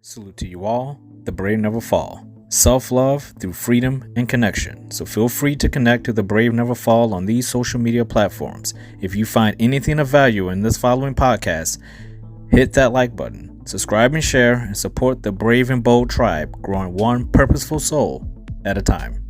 Salute to you all. The brave never fall. Self-love through freedom and connection. So feel free to connect to the brave never fall on these social media platforms. If you find anything of value in this following podcast, hit that like button, subscribe and share, and support the brave and bold tribe growing one purposeful soul at a time.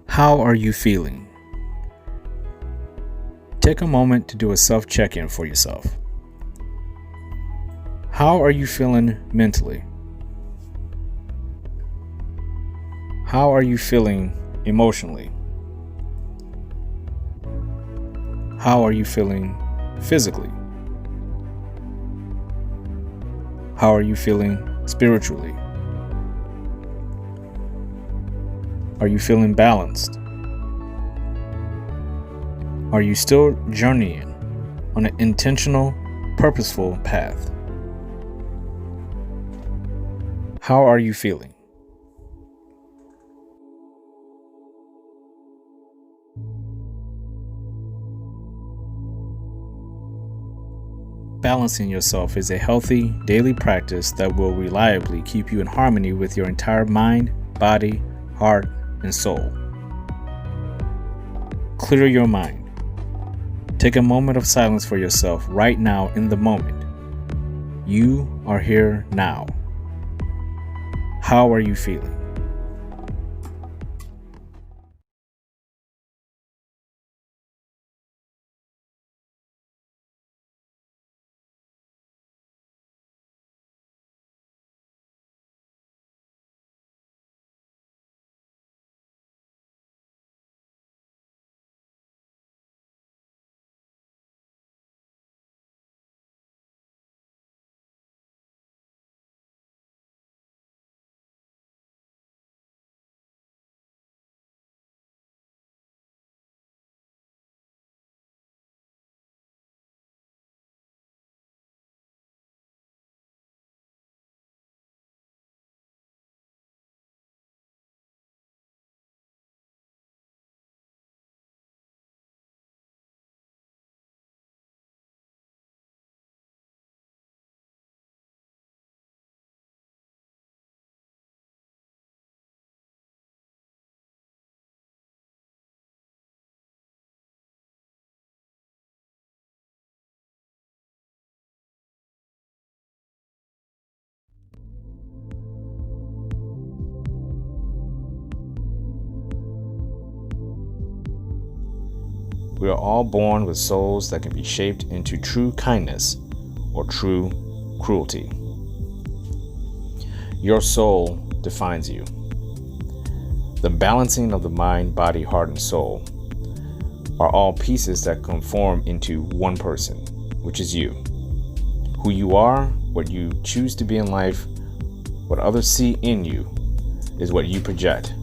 How are you feeling? Take a moment to do a self-check-in for yourself. How are you feeling mentally? How are you feeling emotionally? How are you feeling physically? How are you feeling spiritually? Are you feeling balanced? Are you still journeying on an intentional, purposeful path? How are you feeling? Balancing yourself is a healthy daily practice that will reliably keep you in harmony with your entire mind, body, heart, and soul. Clear your mind. Take a moment of silence for yourself right now in the moment. You are here now. How are you feeling? We are all born with souls that can be shaped into true kindness or true cruelty. Your soul defines you. The balancing of the mind, body, heart, and soul are all pieces that conform into one person, which is you. Who you are, what you choose to be in life, what others see in you, is what you project.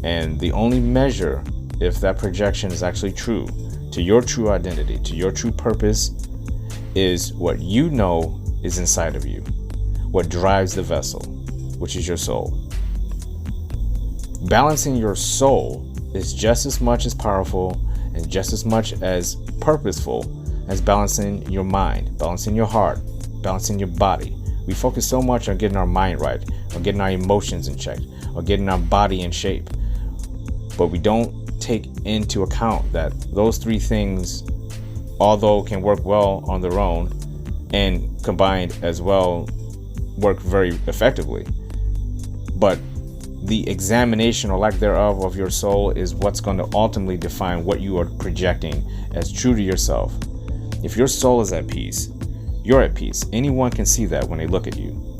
And the only measure if that projection is actually true to your true identity, to your true purpose, is what you know is inside of you, what drives the vessel, which is your soul. Balancing your soul is just as much as powerful and just as much as purposeful as balancing your mind, balancing your heart, balancing your body, We focus so much on getting our mind right, on getting our emotions in check, on getting our body in shape. But we don't take into account that those three things, although can work well on their own and combined as well, work very effectively. But the examination or lack thereof of your soul is what's going to ultimately define what you are projecting as true to yourself. If your soul is at peace, you're at peace. Anyone can see that when they look at you.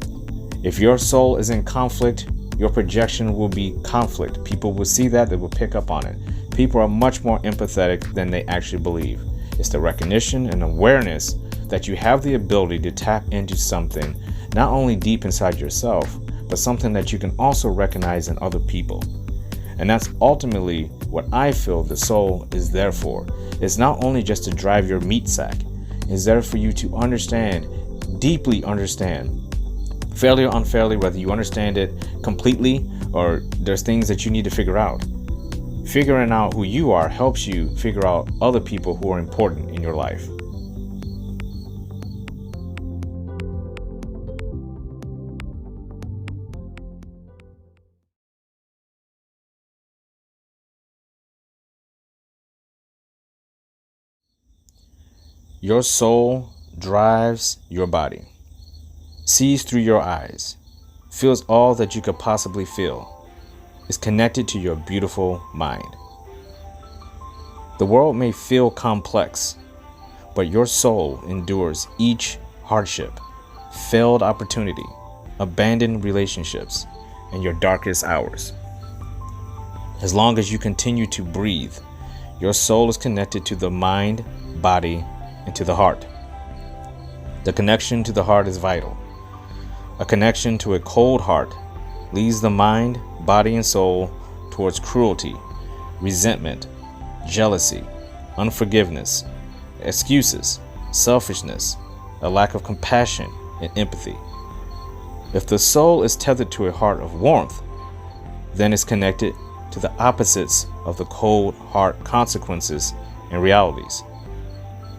If your soul is in conflict, your projection will be conflict. People will see that, they will pick up on it. People are much more empathetic than they actually believe. It's the recognition and awareness that you have the ability to tap into something not only deep inside yourself, but something that you can also recognize in other people. And that's ultimately what I feel the soul is there for. It's not only just to drive your meat sack. It's there for you to understand, deeply understand, fairly or unfairly, whether you understand it completely or there's things that you need to figure out. Figuring out who you are helps you figure out other people who are important in your life. Your soul drives your body, sees through your eyes, feels all that you could possibly feel, is connected to your beautiful mind. The world may feel complex, but your soul endures each hardship, failed opportunity, abandoned relationships, and your darkest hours. As long as you continue to breathe, your soul is connected to the mind, body, and to the heart. The connection to the heart is vital. A connection to a cold heart leads the mind, body, and soul towards cruelty, resentment, jealousy, unforgiveness, excuses, selfishness, a lack of compassion, and empathy. If the soul is tethered to a heart of warmth, then it's connected to the opposites of the cold heart consequences and realities.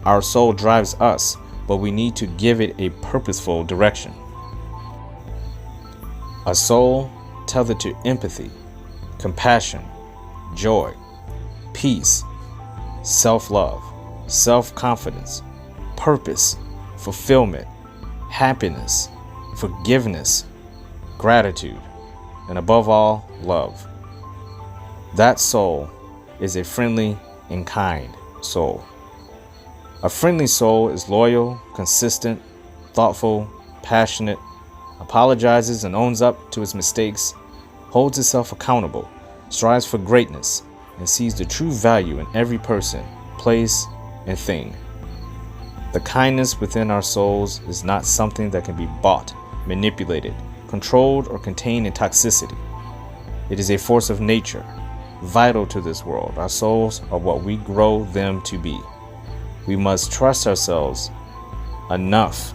Our soul drives us, but we need to give it a purposeful direction. A soul tethered to empathy, compassion, joy, peace, self-love, self-confidence, purpose, fulfillment, happiness, forgiveness, gratitude, and above all, love. That soul is a friendly and kind soul. A friendly soul is loyal, consistent, thoughtful, passionate, apologizes and owns up to its mistakes, holds itself accountable, strives for greatness, and sees the true value in every person, place, and thing. The kindness within our souls is not something that can be bought, manipulated, controlled, or contained in toxicity. It is a force of nature, vital to this world. Our souls are what we grow them to be. We must trust ourselves enough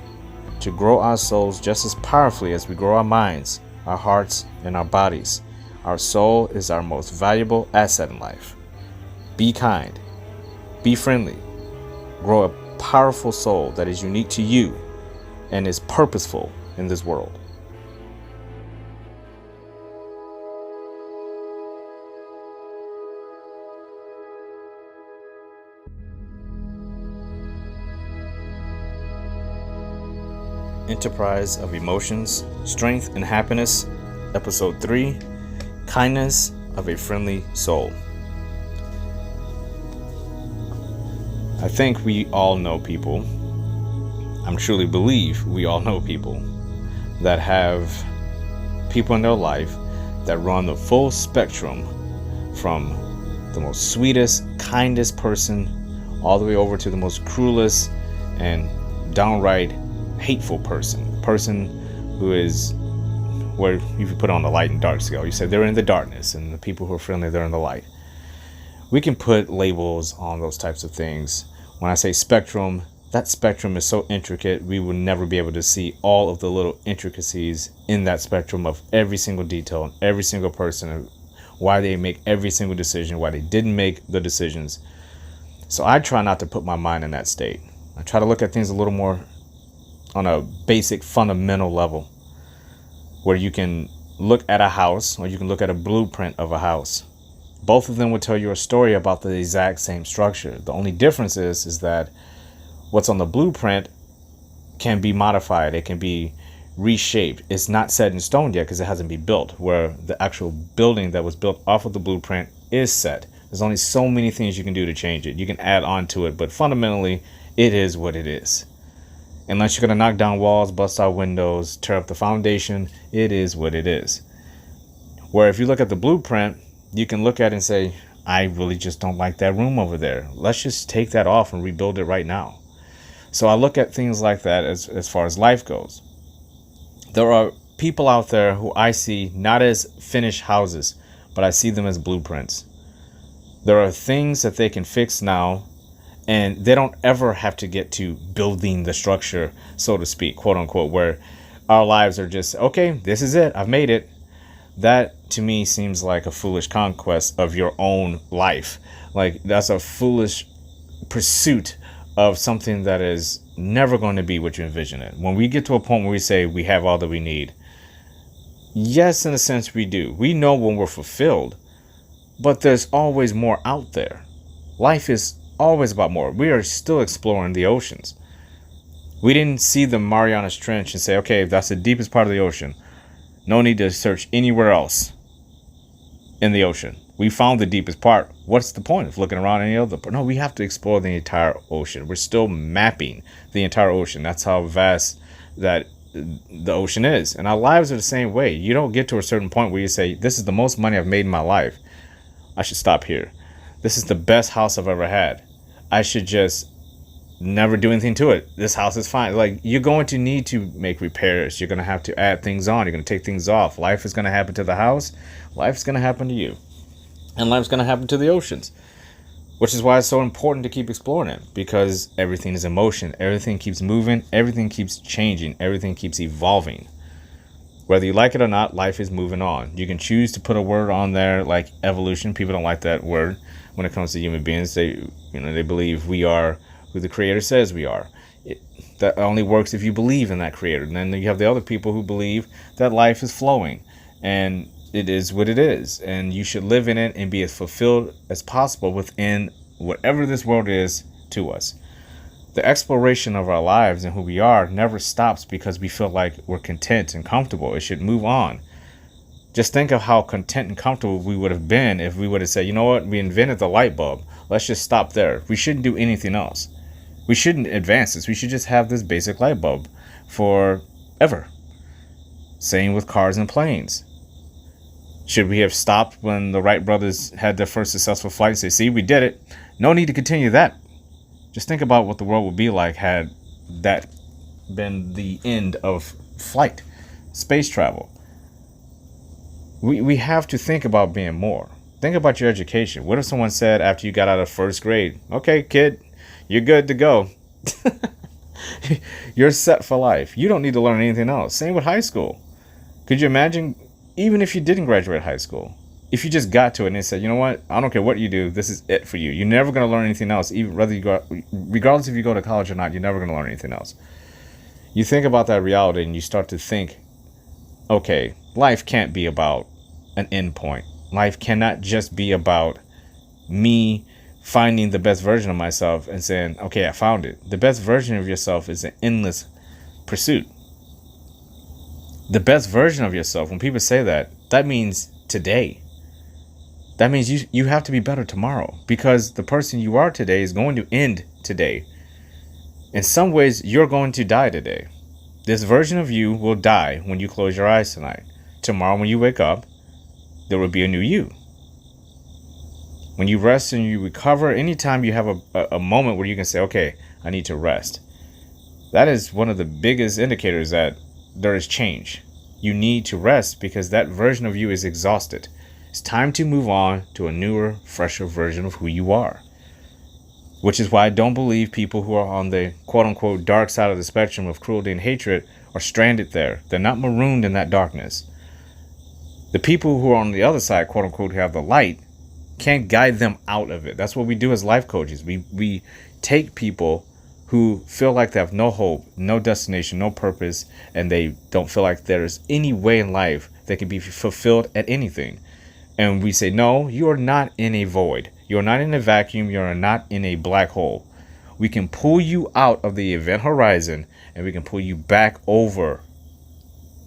to grow our souls just as powerfully as we grow our minds, our hearts, and our bodies. Our soul is our most valuable asset in life. Be kind. Be friendly. Grow a powerful soul that is unique to you and is purposeful in this world. Enterprise of Emotions, Strength and Happiness, Episode 3, Kindness of a Friendly Soul. I think we all know people, I truly believe we all know people that have people in their life that run the full spectrum from the most sweetest, kindest person all the way over to the most cruelest and downright hateful person who is where if you put on the light and dark scale, you said they're in the darkness, and the people who are friendly, they're in the light. We can put labels on those types of things. When I say spectrum, that spectrum is so intricate, we will never be able to see all of the little intricacies in that spectrum of every single detail, every single person, why they make every single decision, why they didn't make the decisions. So I try not to put my mind in that state. I try to look at things a little more on a basic fundamental level, where you can look at a house or you can look at a blueprint of a house. Both of them will tell you a story about the exact same structure. The only difference is that what's on the blueprint can be modified. It can be reshaped. It's not set in stone yet because it hasn't been built, where the actual building that was built off of the blueprint is set. There's only so many things you can do to change it. You can add on to it, but fundamentally it is what it is. Unless you're going to knock down walls, bust out windows, tear up the foundation, it is what it is. Where if you look at the blueprint, you can look at it and say, I really just don't like that room over there. Let's just take that off and rebuild it right now. So I look at things like that as far as life goes. There are people out there who I see not as finished houses, but I see them as blueprints. There are things that they can fix now, and they don't ever have to get to building the structure, so to speak, quote unquote, where our lives are just, okay, this is it, I've made it. That to me seems like a foolish conquest of your own life. Like, that's a foolish pursuit of something that is never going to be what you envision it. When we get to a point where we say we have all that we need, yes, in a sense we do. We know when we're fulfilled, but there's always more out there. Life is always about more. We are still exploring the oceans. We didn't see the Marianas Trench and say, okay, that's the deepest part of the ocean. No need to search anywhere else in the ocean. We found the deepest part. What's the point of looking around any other part? No, we have to explore the entire ocean. We're still mapping the entire ocean. That's how vast that the ocean is. And our lives are the same way. You don't get to a certain point where you say, this is the most money I've made in my life. I should stop here. This is the best house I've ever had. I should just never do anything to it. This house is fine. Like, you're going to need to make repairs. You're going to have to add things on. You're going to take things off. Life is going to happen to the house. Life's going to happen to you. And life's going to happen to the oceans. Which is why it's so important to keep exploring it. Because everything is in motion. Everything keeps moving. Everything keeps changing. Everything keeps evolving. Whether you like it or not, life is moving on. You can choose to put a word on there like evolution. People don't like that word when it comes to human beings. They believe we are who the creator says we are. That only works if you believe in that creator. And then you have the other people who believe that life is flowing and it is what it is, and you should live in it and be as fulfilled as possible within whatever this world is to us. The exploration of our lives and who we are never stops because we feel like we're content and comfortable. It should move on. Just think of how content and comfortable we would have been if we would have said, you know what, we invented the light bulb. Let's just stop there. We shouldn't do anything else. We shouldn't advance this. We should just have this basic light bulb forever. Same with cars and planes. Should we have stopped when the Wright brothers had their first successful flight and say, see, we did it. No need to continue that. Just think about what the world would be like had that been the end of flight, space travel. We have to think about being more. Think about your education. What if someone said after you got out of first grade, okay, kid, you're good to go. You're set for life. You don't need to learn anything else. Same with high school. Could you imagine, even if you didn't graduate high school, if you just got to it and they said, you know what, I don't care what you do, this is it for you. You're never going to learn anything else, even whether you go, regardless if you go to college or not, you're never going to learn anything else. You think about that reality and you start to think, okay, life can't be about an end point. Life cannot just be about me finding the best version of myself and saying, okay, I found it. The best version of yourself is an endless pursuit. The best version of yourself, when people say that, that means today. That means you have to be better tomorrow, because the person you are today is going to end today. In some ways, you're going to die today. This version of you will die when you close your eyes tonight. Tomorrow when you wake up, there will be a new you. When you rest and you recover, anytime you have a moment where you can say, okay, I need to rest. That is one of the biggest indicators that there is change. You need to rest because that version of you is exhausted. It's time to move on to a newer, fresher version of who you are. Which is why I don't believe people who are on the quote-unquote dark side of the spectrum of cruelty and hatred are stranded there. They're not marooned in that darkness. The people who are on the other side, quote-unquote, who have the light, can't guide them out of it. That's what we do as life coaches. We take people who feel like they have no hope, no destination, no purpose, and they don't feel like there's any way in life they can be fulfilled at anything. And we say, no, you are not in a void. You're not in a vacuum. You're not in a black hole. We can pull you out of the event horizon, and we can pull you back over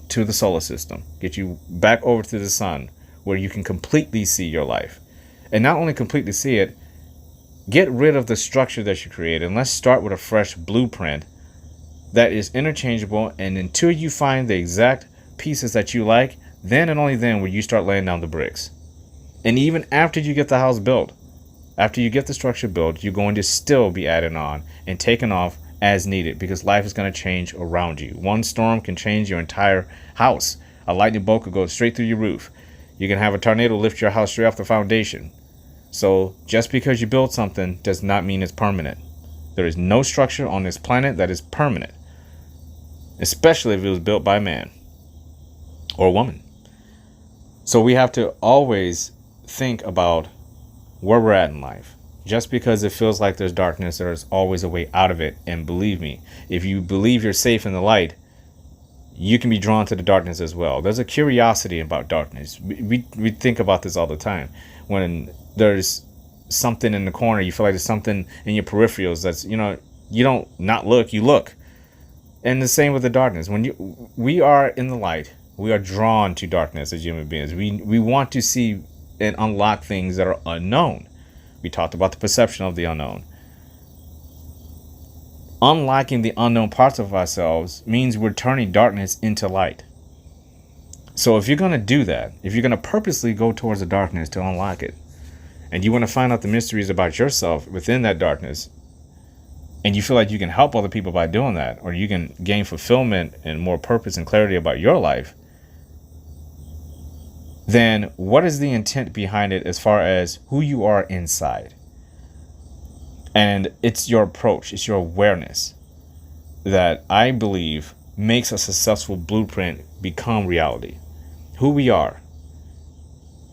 to the solar system, get you back over to the sun, where you can completely see your life. And not only completely see it, get rid of the structure that you created, and let's start with a fresh blueprint that is interchangeable. And until you find the exact pieces that you like, then and only then will you start laying down the bricks. And even after you get the house built, after you get the structure built, you're going to still be adding on and taking off as needed, because life is going to change around you. One storm can change your entire house. A lightning bolt could go straight through your roof. You can have a tornado lift your house straight off the foundation. So just because you build something does not mean it's permanent. There is no structure on this planet that is permanent, especially if it was built by a man or a woman. So we have to always think about where we're at in life. Just because it feels like there's darkness, there's always a way out of it. And believe me, if you believe you're safe in the light, you can be drawn to the darkness as well. There's a curiosity about darkness. We think about this all the time. When there's something in the corner, you feel like there's something in your peripherals that's, you don't not look, you look. And the same with the darkness. When we are in the light, we are drawn to darkness as human beings. We want to see and unlock things that are unknown. We talked about the perception of the unknown. Unlocking the unknown parts of ourselves means we're turning darkness into light. So if you're going to do that, if you're going to purposely go towards the darkness to unlock it, and you want to find out the mysteries about yourself within that darkness, and you feel like you can help other people by doing that, or you can gain fulfillment and more purpose and clarity about your life, then what is the intent behind it as far as who you are inside? And it's your approach, it's your awareness that I believe makes a successful blueprint become reality. Who we are.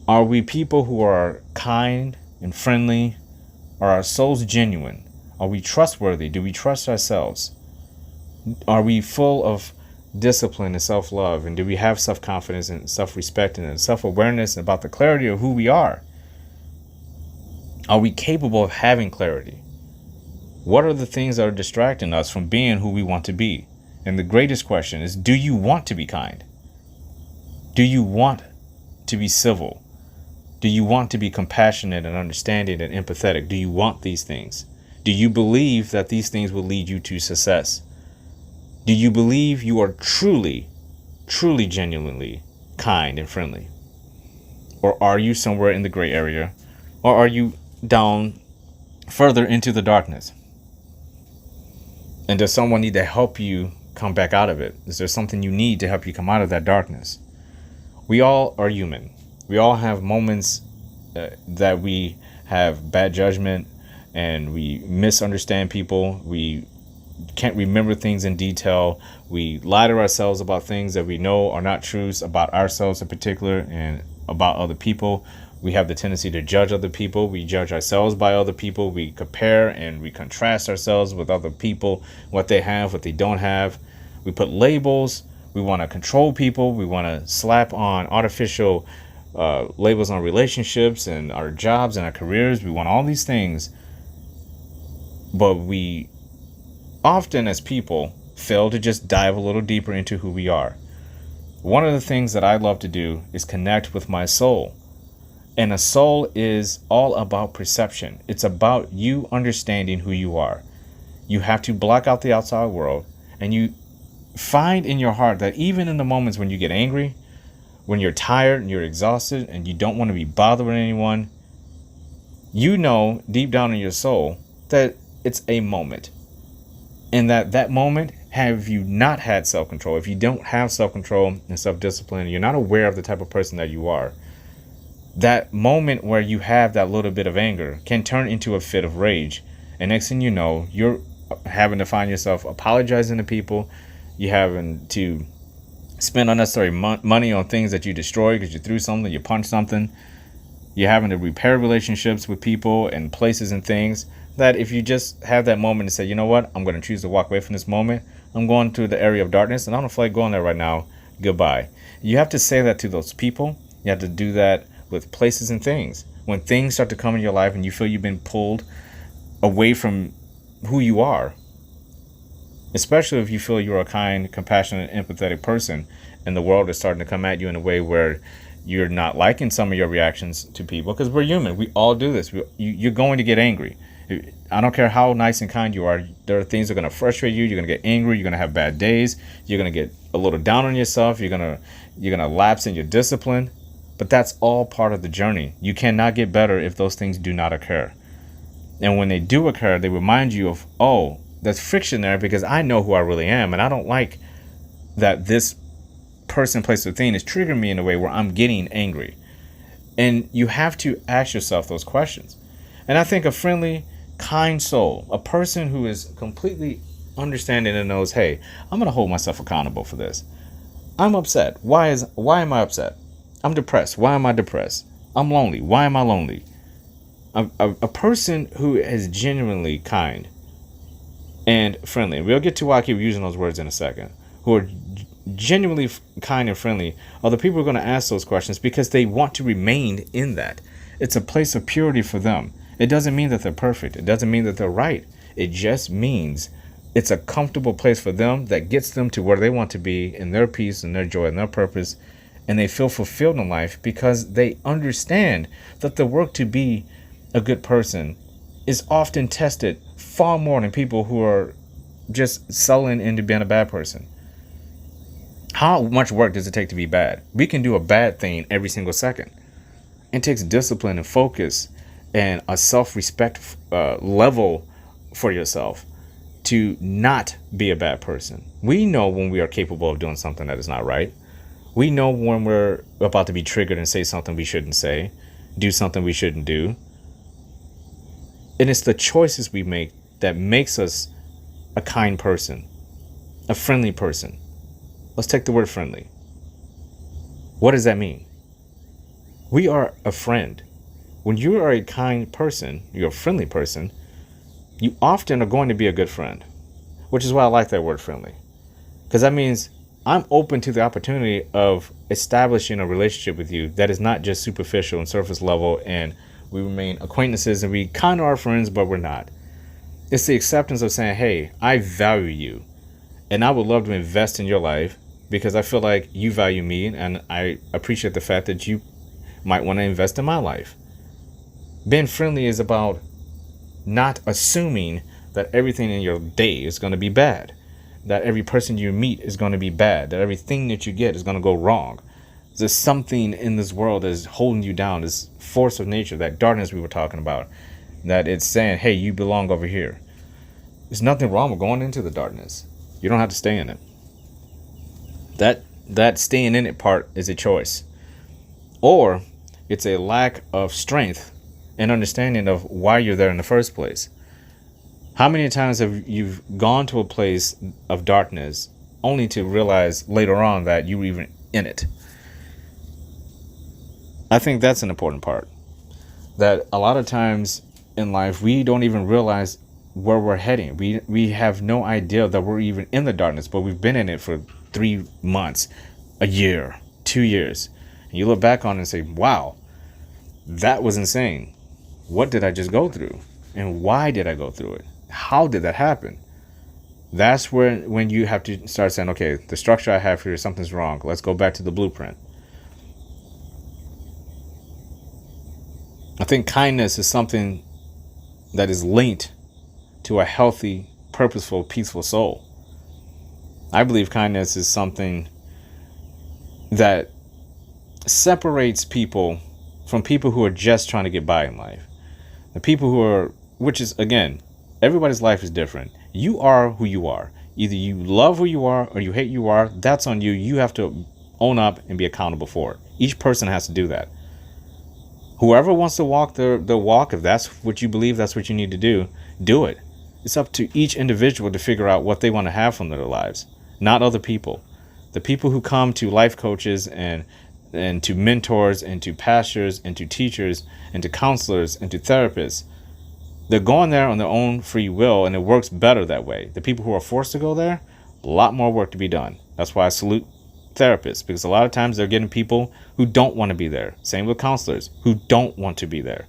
Are we people who are kind and friendly? Are our souls genuine? Are we trustworthy? Do we trust ourselves? Are we full of discipline and self-love? And do we have self-confidence and self-respect and self-awareness about the clarity of who we are? Are we capable of having clarity? What are the things that are distracting us from being who we want to be? And the greatest question is, do you want to be kind? Do you want to be civil? Do you want to be compassionate and understanding and empathetic? Do you want these things? Do you believe that these things will lead you to success? Do you believe you are truly, truly, genuinely kind and friendly? Or are you somewhere in the gray area? Or are you down further into the darkness? And does someone need to help you come back out of it? Is there something you need to help you come out of that darkness? We all are human. We all have moments that we have bad judgment and we misunderstand people. We can't remember things in detail. We lie to ourselves about things that we know are not truths about ourselves in particular and about other people. We have the tendency to judge other people. We judge ourselves by other people. We compare and we contrast ourselves with other people, what they have, what they don't have. We put labels. We want to control people. We want to slap on artificial labels on relationships and our jobs and our careers. We want all these things. But we often as people fail to just dive a little deeper into who we are. One of the things that I love to do is connect with my soul. And a soul is all about perception. It's about you understanding who you are. You have to block out the outside world, and you find in your heart that even in the moments when you get angry, when you're tired and you're exhausted and you don't want to be bothered with anyone, you know deep down in your soul that it's a moment. And that moment, have you not had self-control, if you don't have self-control and self-discipline, you're not aware of the type of person that you are, that moment where you have that little bit of anger can turn into a fit of rage. And next thing you know, you're having to find yourself apologizing to people. You're having to spend unnecessary money on things that you destroy because you threw something, you punched something. You're having to repair relationships with people and places and things that if you just have that moment and say, you know what, I'm going to choose to walk away from this moment. I'm going to the area of darkness and I don't feel like going there right now. Goodbye. You have to say that to those people. You have to do that with places and things. When things start to come in your life and you feel you've been pulled away from who you are, especially if you feel you're a kind, compassionate, empathetic person and the world is starting to come at you in a way where you're not liking some of your reactions to people, because we're human. We all do this. You're going to get angry. I don't care how nice and kind you are. There are things that are going to frustrate you. You're going to get angry. You're going to have bad days. You're going to get a little down on yourself. You're going to lapse in your discipline. But that's all part of the journey. You cannot get better if those things do not occur. And when they do occur, they remind you of, oh, there's friction there because I know who I really am. And I don't like that this person, place, or thing is triggering me in a way where I'm getting angry. And you have to ask yourself those questions. And I think a friendly, kind soul, a person who is completely understanding and knows, hey, I'm going to hold myself accountable for this. I'm upset. Why am I upset? I'm depressed. Why am I depressed? I'm lonely. Why am I lonely? A person who is genuinely kind and friendly, and we'll get to why I keep using those words in a second, who are genuinely kind and friendly, are the people who are going to ask those questions because they want to remain in that. It's a place of purity for them. It doesn't mean that they're perfect. It doesn't mean that they're right. It just means it's a comfortable place for them that gets them to where they want to be in their peace and their joy and their purpose. And they feel fulfilled in life because they understand that the work to be a good person is often tested far more than people who are just selling into being a bad person. How much work does it take to be bad? We can do a bad thing every single second. It takes discipline and focus and a self-respect level for yourself to not be a bad person. We know when we are capable of doing something that is not right. We know when we're about to be triggered and say something we shouldn't say, do something we shouldn't do. And it's the choices we make that makes us a kind person, a friendly person. Let's take the word friendly. What does that mean? We are a friend. When you are a kind person, you're a friendly person, you often are going to be a good friend, which is why I like that word friendly. Because that means I'm open to the opportunity of establishing a relationship with you that is not just superficial and surface level and we remain acquaintances and we kind of are friends, but we're not. It's the acceptance of saying, hey, I value you and I would love to invest in your life because I feel like you value me and I appreciate the fact that you might want to invest in my life. Being friendly is about not assuming that everything in your day is going to be bad, that every person you meet is going to be bad, that everything that you get is going to go wrong. There's something in this world that is holding you down, this force of nature, that darkness we were talking about, that it's saying, hey, you belong over here. There's nothing wrong with going into the darkness. You don't have to stay in it. That staying in it part is a choice. Or it's a lack of strength and understanding of why you're there in the first place. How many times have you gone to a place of darkness only to realize later on that you were even in it? I think that's an important part. That a lot of times in life, we don't even realize where we're heading. We have no idea that we're even in the darkness, but we've been in it for 3 months, a year, 2 years. And you look back on it and say, wow, that was insane. What did I just go through? And why did I go through it? How did that happen? That's when you have to start saying, okay, the structure I have here, something's wrong. Let's go back to the blueprint. I think kindness is something that is linked to a healthy, purposeful, peaceful soul. I believe kindness is something that separates people from people who are just trying to get by in life. The people who are, which is, again, everybody's life is different. You are who you are. Either you love who you are or you hate who you are. That's on you. You have to own up and be accountable for it. Each person has to do that. Whoever wants to walk the walk, if that's what you believe, that's what you need to do it. It's up to each individual to figure out what they want to have from their lives, not other people. The people who come to life coaches and to mentors and to pastors and to teachers and to counselors and to therapists, They're going there on their own free will, and it works better that way. The people who are forced to go there, a lot more work to be done. That's why I salute therapists, because a lot of times they're getting people who don't want to be there. Same with counselors who don't want to be there.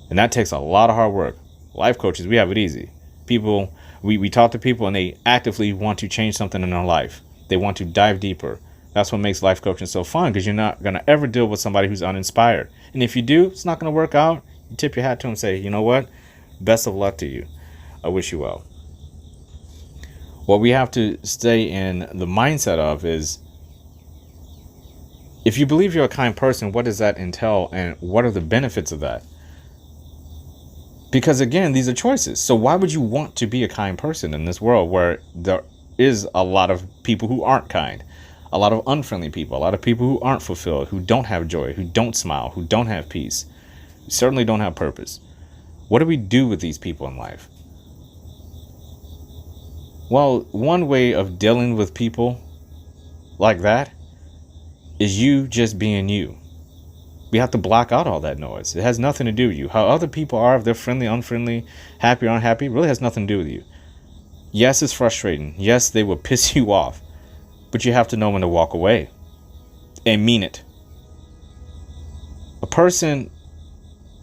And that takes a lot of hard work. Life coaches, we have it easy. People, we talk to people and they actively want to change something in their life. They want to dive deeper. That's what makes life coaching so fun, because you're not going to ever deal with somebody who's uninspired. And if you do, it's not going to work out. You tip your hat to them and say, you know what? Best of luck to you. I wish you well. What we have to stay in the mindset of is, if you believe you're a kind person, what does that entail, and what are the benefits of that? Because again, these are choices. So why would you want to be a kind person in this world where there is a lot of people who aren't kind, a lot of unfriendly people, a lot of people who aren't fulfilled, who don't have joy, who don't smile, who don't have peace, who certainly don't have purpose? What do we do with these people in life? Well, one way of dealing with people like that is you just being you. We have to block out all that noise. It has nothing to do with you. How other people are, if they're friendly, unfriendly, happy or unhappy, really has nothing to do with you. Yes, it's frustrating. Yes, they will piss you off. But you have to know when to walk away and mean it. A person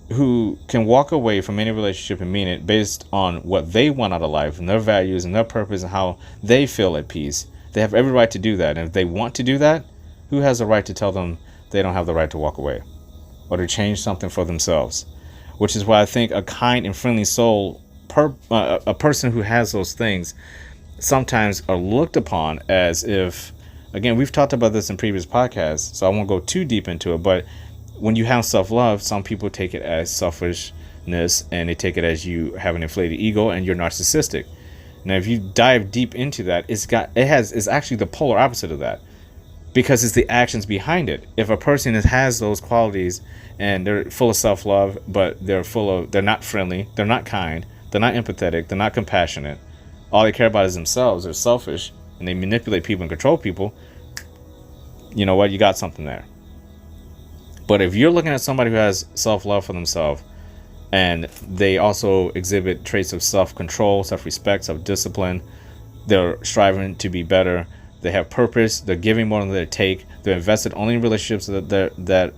who can walk away from any relationship and mean it based on what they want out of life and their values and their purpose and how they feel at peace, they have every right to do that. And if they want to do that, who has the right to tell them they don't have the right to walk away or to change something for themselves? Which is why I think a kind and friendly soul, a person who has those things, sometimes are looked upon as if, again, we've talked about this in previous podcasts, so I won't go too deep into it, but when you have self-love, some people take it as selfishness, and they take it as you have an inflated ego and you're narcissistic. Now, if you dive deep into that, it's actually the polar opposite of that, because it's the actions behind it. If a person has those qualities and they're full of self-love, but they're not friendly, they're not kind, they're not empathetic, they're not compassionate, all they care about is themselves, they're selfish, and they manipulate people and control people, you know what? You got something there. But if you're looking at somebody who has self-love for themselves, and they also exhibit traits of self-control, self-respect, self-discipline, they're striving to be better, they have purpose, they're giving more than they take, they're invested only in relationships that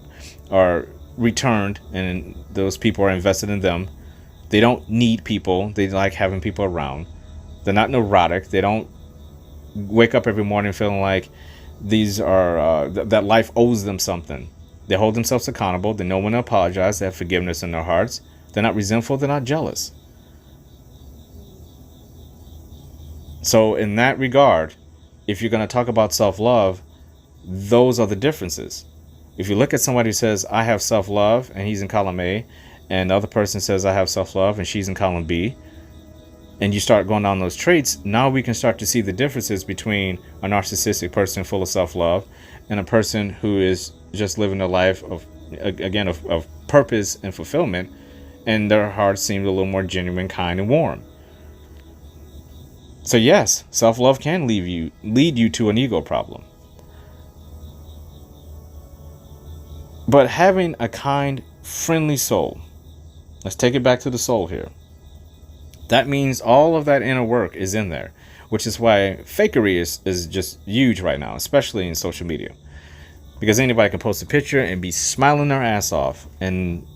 are returned, and those people are invested in them. They don't need people, they like having people around. They're not neurotic, they don't wake up every morning feeling like that life owes them something. They hold themselves accountable, they know when to apologize, they have forgiveness in their hearts, they're not resentful, they're not jealous. So in that regard, if you're going to talk about self-love, those are the differences. If you look at somebody who says, I have self-love, and he's in column A, and the other person says, I have self-love, and she's in column B, and you start going down those traits, now we can start to see the differences between a narcissistic person full of self-love and a person who is just living a life of purpose and fulfillment, and their heart seems a little more genuine, kind, and warm. So yes, self-love can lead you to an ego problem. But having a kind, friendly soul, let's take it back to the soul here. That means all of that inner work is in there, which is why fakery is just huge right now, especially in social media. Because anybody can post a picture and be smiling their ass off, and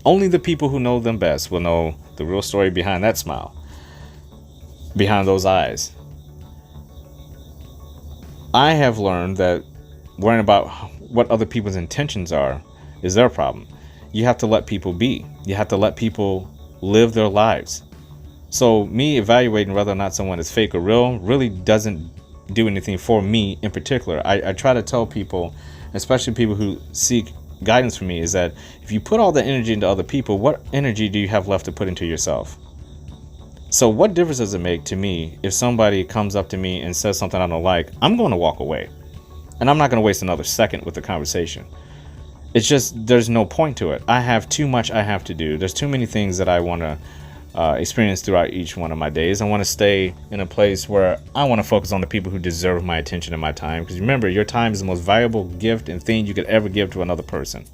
only the people who know them best will know the real story behind that smile, behind those eyes. I have learned that worrying about what other people's intentions are is their problem. You have to let people be. You have to let people live their lives. So me evaluating whether or not someone is fake or real really doesn't do anything for me in particular. I try to tell people, especially people who seek guidance from me, is that if you put all the energy into other people, what energy do you have left to put into yourself? So what difference does it make to me if somebody comes up to me and says something I don't like? I'm going to walk away, and I'm not going to waste another second with the conversation. It's just, there's no point to it. I have too much I have to do. There's too many things that I want to experience throughout each one of my days. I want to stay in a place where I want to focus on the people who deserve my attention and my time. Because remember, your time is the most valuable gift and thing you could ever give to another person.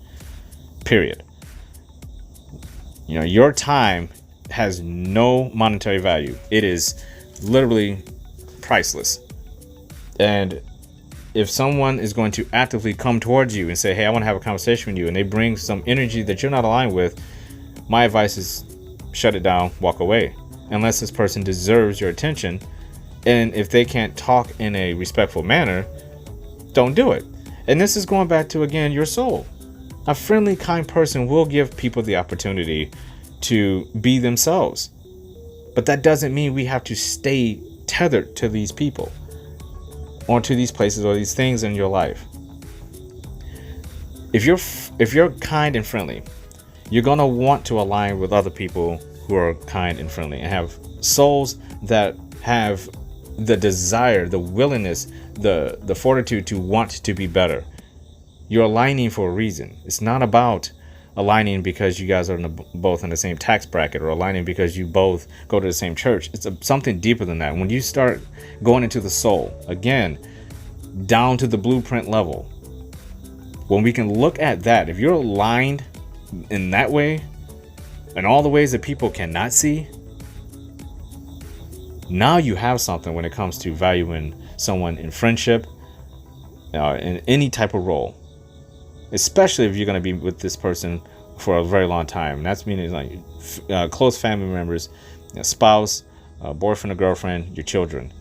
Period. You know, your time has no monetary value. It is literally priceless. And if someone is going to actively come towards you and say, hey, I want to have a conversation with you, and they bring some energy that you're not aligned with, my advice is shut it down, walk away, unless this person deserves your attention. And if they can't talk in a respectful manner, don't do it. And this is going back to, again, your soul. A friendly, kind person will give people the opportunity to be themselves. But that doesn't mean we have to stay tethered to these people or to these places or these things in your life. If you're kind and friendly, you're going to want to align with other people who are kind and friendly and have souls that have the desire, the willingness, the fortitude to want to be better. You're aligning for a reason. It's not about aligning because you guys are both in the same tax bracket, or aligning because you both go to the same church. It's something deeper than that. When you start going into the soul, again, down to the blueprint level, when we can look at that, if you're aligned in that way, in all the ways that people cannot see, now you have something when it comes to valuing someone in friendship, in any type of role. Especially if you're going to be with this person for a very long time. And that's meaning like close family members, spouse, boyfriend or girlfriend, your children.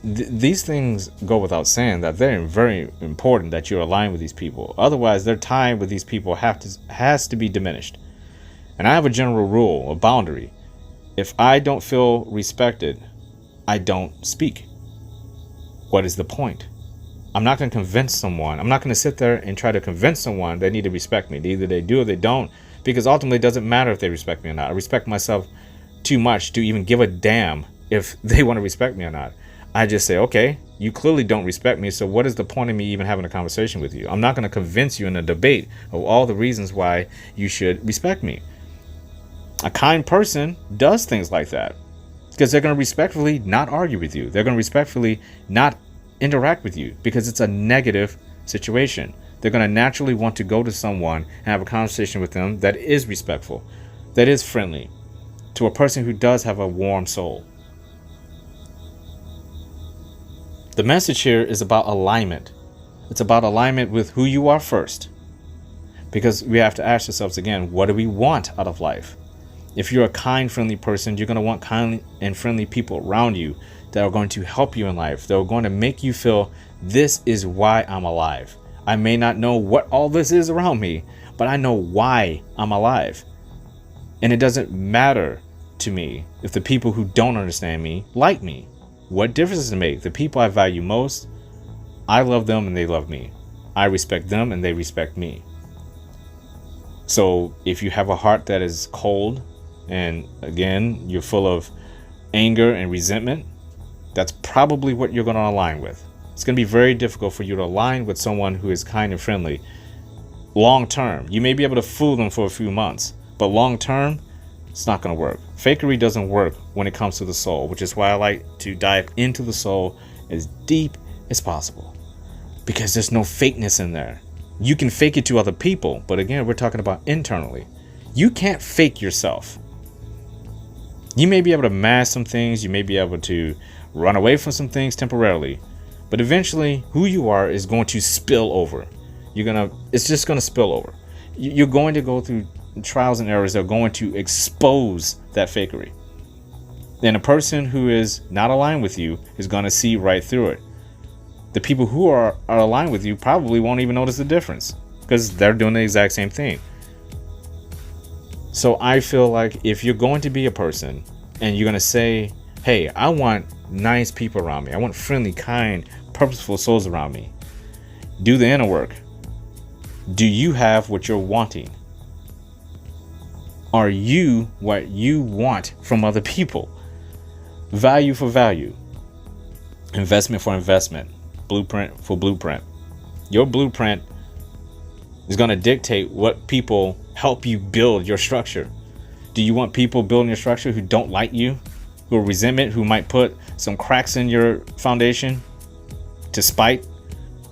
These things go without saying that they're very important that you're aligned with these people. Otherwise, their time with these people has to be diminished. And I have a general rule, a boundary. If I don't feel respected, I don't speak. What is the point? I'm not going to convince someone. I'm not going to sit there and try to convince someone they need to respect me. Either they do or they don't, because ultimately it doesn't matter if they respect me or not. I respect myself too much to even give a damn if they want to respect me or not. I just say, okay, you clearly don't respect me, so what is the point of me even having a conversation with you? I'm not going to convince you in a debate of all the reasons why you should respect me. A kind person does things like that because they're going to respectfully not argue with you. They're going to respectfully not interact with you because it's a negative situation. They're going to naturally want to go to someone and have a conversation with them that is respectful, that is friendly, to a person who does have a warm soul. The message here is about alignment. It's about alignment with who you are first, because we have to ask ourselves again, what do we want out of life? If you're a kind, friendly person, you're going to want kind and friendly people around you that are going to help you in life. They're going to make you feel, this is why I'm alive. I may not know what all this is around me, but I know why I'm alive. And it doesn't matter to me if the people who don't understand me like me. What difference does it make? The people I value most, I love them and they love me. I respect them and they respect me. So if you have a heart that is cold, and again, you're full of anger and resentment, that's probably what you're going to align with. It's going to be very difficult for you to align with someone who is kind and friendly long term. You may be able to fool them for a few months, but long term, it's not going to work. Fakery doesn't work when it comes to the soul, which is why I like to dive into the soul as deep as possible, because there's no fakeness in there. You can fake it to other people, but again, we're talking about internally. You can't fake yourself. You may be able to mask some things, you may be able to run away from some things temporarily, but eventually who you are is going to spill over. It's just going to spill over. You're going to go through trials and errors that are going to expose that fakery. And a person who is not aligned with you is going to see right through it. The people who are aligned with you probably won't even notice the difference because they're doing the exact same thing. So I feel like if you're going to be a person and you're going to say, hey, I want nice people around me, I want friendly, kind, purposeful souls around me, do the inner work. Do you have what you're wanting? Are you what you want from other people? Value for value, investment for investment, blueprint for blueprint. Your blueprint is going to dictate what people help you build your structure. Do you want people building your structure who don't like you, who are resentment, who might put some cracks in your foundation to spite,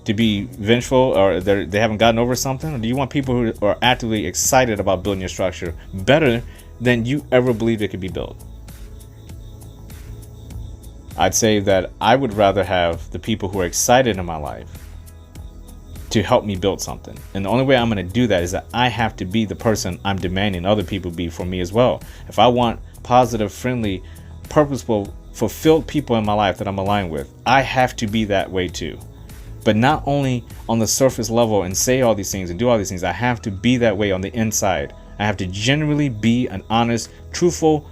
to be vengeful, or they haven't gotten over something? Or do you want people who are actively excited about building your structure better than you ever believed it could be built. I'd say that I would rather have the people who are excited in my life to help me build something. And the only way I'm going to do that is that I have to be the person I'm demanding other people be for me as well. If I want positive, friendly, purposeful, fulfilled people in my life that I'm aligned with, I have to be that way too. But not only on the surface level and say all these things and do all these things, I have to be that way on the inside. I have to genuinely be an honest, truthful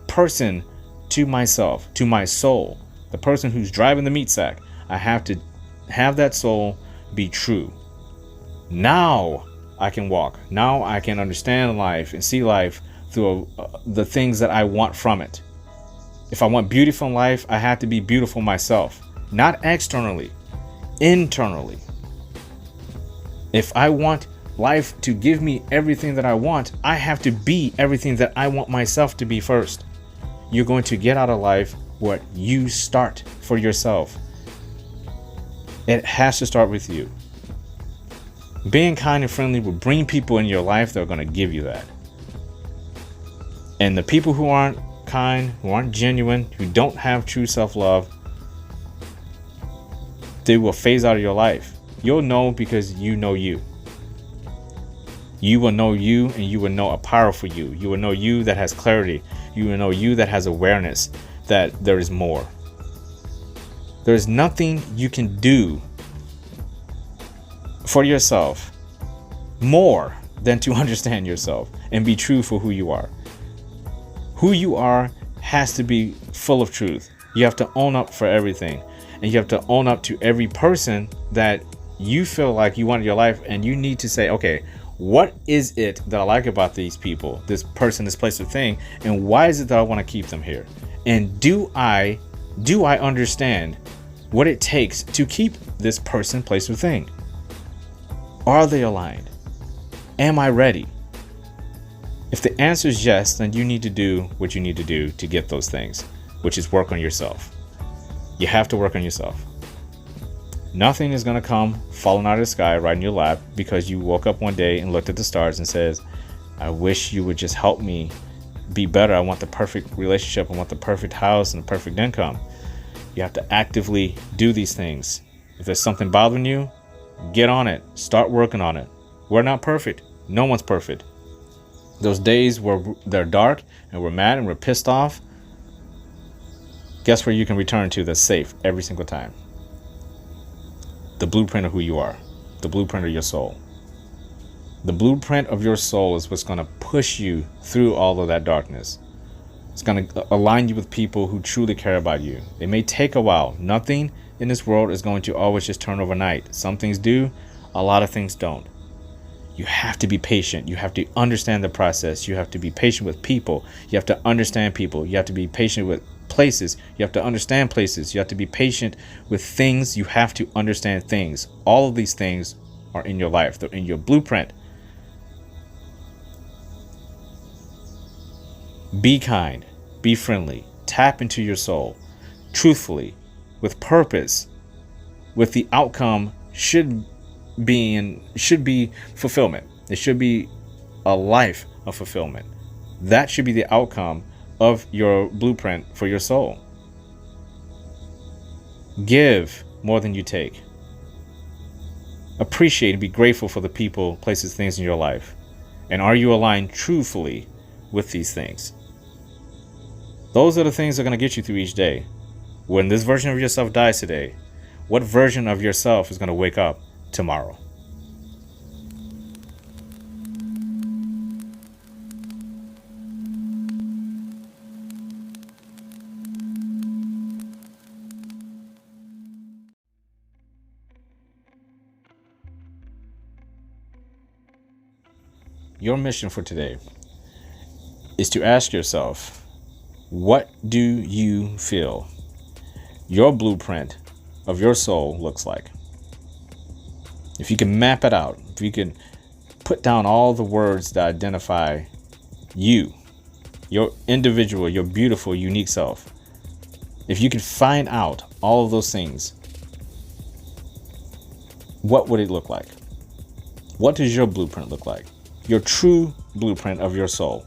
person to myself, to my soul, the person who's driving the meat sack. I have to have that soul be true. Now I can walk. Now I can understand life and see life through the things that I want from it. If I want beauty from life, I have to be beautiful myself, not externally, internally. If I want life to give me everything that I want, I have to be everything that I want myself to be first. You're going to get out of life what you start for yourself. It has to start with you. Being kind and friendly will bring people in your life that are going to give you that. And the people who aren't kind, who aren't genuine, who don't have true self-love, they will phase out of your life. You'll know because you know you. You will know you, and you will know a powerful you. You will know you that has clarity. You will know you that has awareness that there is more. There is nothing you can do for yourself more than to understand yourself and be true for who you are. Who you are has to be full of truth. You have to own up for everything, and you have to own up to every person that you feel like you want in your life, and you need to say, okay, what is it that I like about these people, this person, this place or thing, and why is it that I want to keep them here? And do I understand what it takes to keep this person, place or thing? Are they aligned? Am I ready? If the answer is yes, then you need to do what you need to do to get those things, which is work on yourself. You have to work on yourself. Nothing is going to come falling out of the sky right in your lap because you woke up one day and looked at the stars and says, I wish you would just help me be better. I want the perfect relationship. I want the perfect house and the perfect income. You have to actively do these things. If there's something bothering you, get on it. Start working on it. We're not perfect. No one's perfect. Those days where they're dark and we're mad and we're pissed off, guess where you can return to that's safe every single time? The blueprint of who you are. The blueprint of your soul. The blueprint of your soul is what's going to push you through all of that darkness. It's going to align you with people who truly care about you. It may take a while. Nothing in this world is going to always just turn overnight. Some things do, a lot of things don't. You have to be patient. You have to understand the process. You have to be patient with people. You have to understand people. You have to be patient with places. You have to understand places. You have to be patient with things. You have to understand things. All of these things are in your life. They're in your blueprint. Be kind. Be friendly. Tap into your soul. Truthfully. With purpose. With the outcome should be fulfillment. It should be a life of fulfillment. That should be the outcome of your blueprint for your soul. Give more than you take. Appreciate and be grateful for the people, places, things in your life. And are you aligned truthfully with these things? Those are the things that are going to get you through each day. When this version of yourself dies today, what version of yourself is going to wake up tomorrow? Your mission for today is to ask yourself, what do you feel your blueprint of your soul looks like? If you can map it out, if you can put down all the words that identify you, your individual, your beautiful, unique self, if you can find out all of those things, what would it look like? What does your blueprint look like? Your true blueprint of your soul.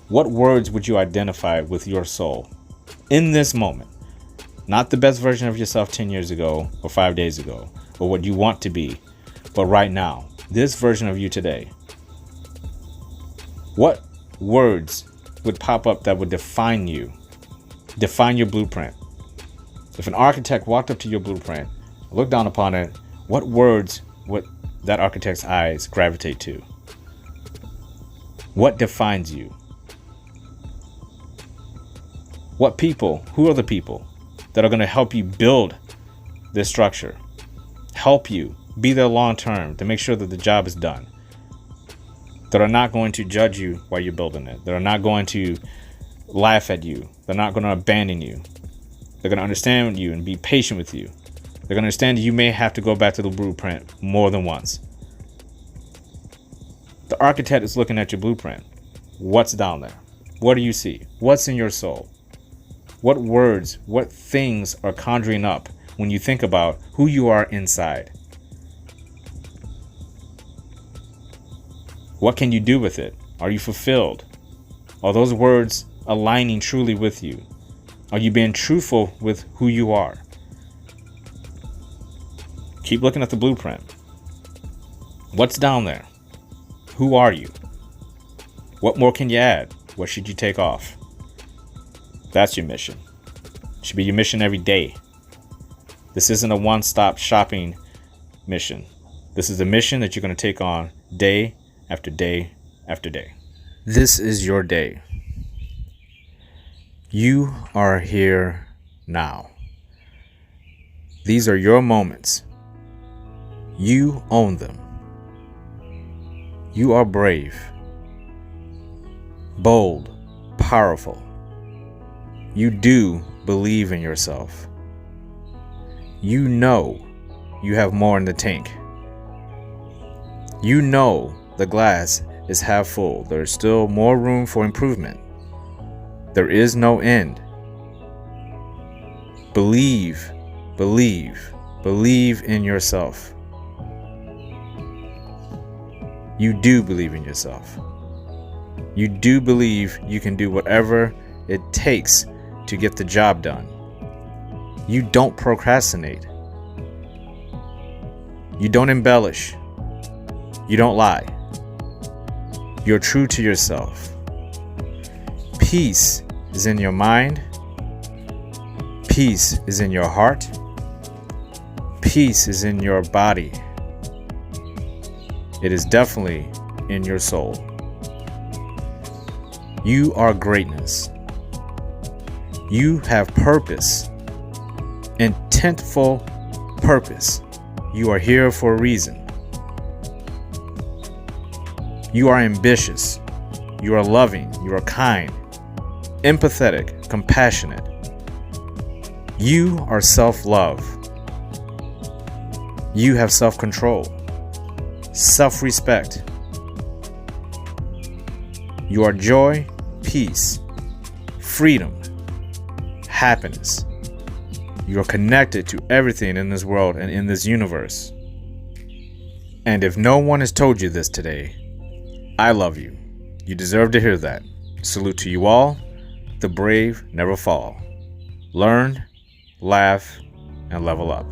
What words would you identify with your soul in this moment? Not the best version of yourself 10 years ago or 5 days ago or what you want to be, but right now, this version of you today. What words would pop up that would define you, define your blueprint? If an architect walked up to your blueprint, looked down upon it, what words would that architect's eyes gravitate to? What defines you? What people, who are the people that are going to help you build this structure? Help you be there long term to make sure that the job is done. That are not going to judge you while you're building it. That are not going to laugh at you. They're not going to abandon you. They're going to understand you and be patient with you. They're going to understand you may have to go back to the blueprint more than once. The architect is looking at your blueprint. What's down there? What do you see? What's in your soul? What words, what things are conjuring up when you think about who you are inside? What can you do with it? Are you fulfilled? Are those words aligning truly with you? Are you being truthful with who you are? Keep looking at the blueprint. What's down there? Who are you? What more can you add? What should you take off? That's your mission. It should be your mission every day. This isn't a one-stop shopping mission. This is a mission that you're going to take on day after day after day. This is your day. You are here now. These are your moments. You own them. You are brave, bold, powerful. You do believe in yourself. You know you have more in the tank. You know the glass is half full. There is still more room for improvement. There is no end. Believe, believe, believe in yourself. You do believe in yourself. You do believe you can do whatever it takes to get the job done. You don't procrastinate. You don't embellish. You don't lie. You're true to yourself. Peace is in your mind. Peace is in your heart. Peace is in your body. It is definitely in your soul. You are greatness. You have purpose. Intentful purpose. You are here for a reason. You are ambitious. You are loving. You are kind, empathetic, compassionate. You are self-love. You have self-control, self-respect. You are joy, peace, freedom, happiness. You are connected to everything in this world and in this universe. And if no one has told you this today, I love you. You deserve to hear that. Salute to you all. The brave never fall. Learn, laugh, and level up.